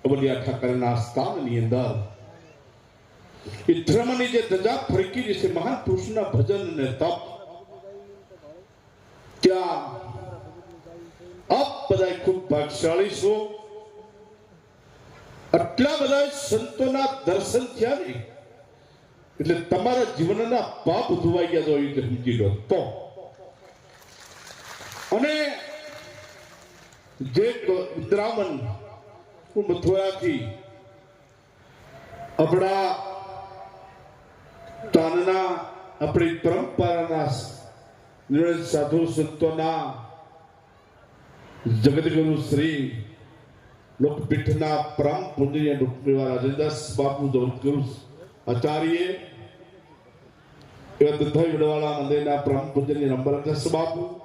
અવલિયા ઠાકરના સ્થાનની અંદર એ ધર્મની જે ધજા ફરકી છે મહાન પુરુષના ભજન અને તપ ત્યાં આપ બધા ખૂબ ભાગ્યશાળી છો. આટલા બધા સંતોના દર્શન થયા ને એટલે તમારા જીવનના પાપ ધોવાઈ ગયા તો એ સમજી લો. તો અને જે ઉત્તરામન મથુરાથી આપણા તાનના આપણી પરંપરાના સાધુ સંતોના જગતગુરુ શ્રી લોકપીઠના પરમ પૂજ્ય ડોક્ટર રાજેન્દ્રદાસ બાપુ જગતગુરુ આચાર્ય એવા તથા વડવાળા મંદિરના પરમ પૂજ્ય નંબર 10 બાપુ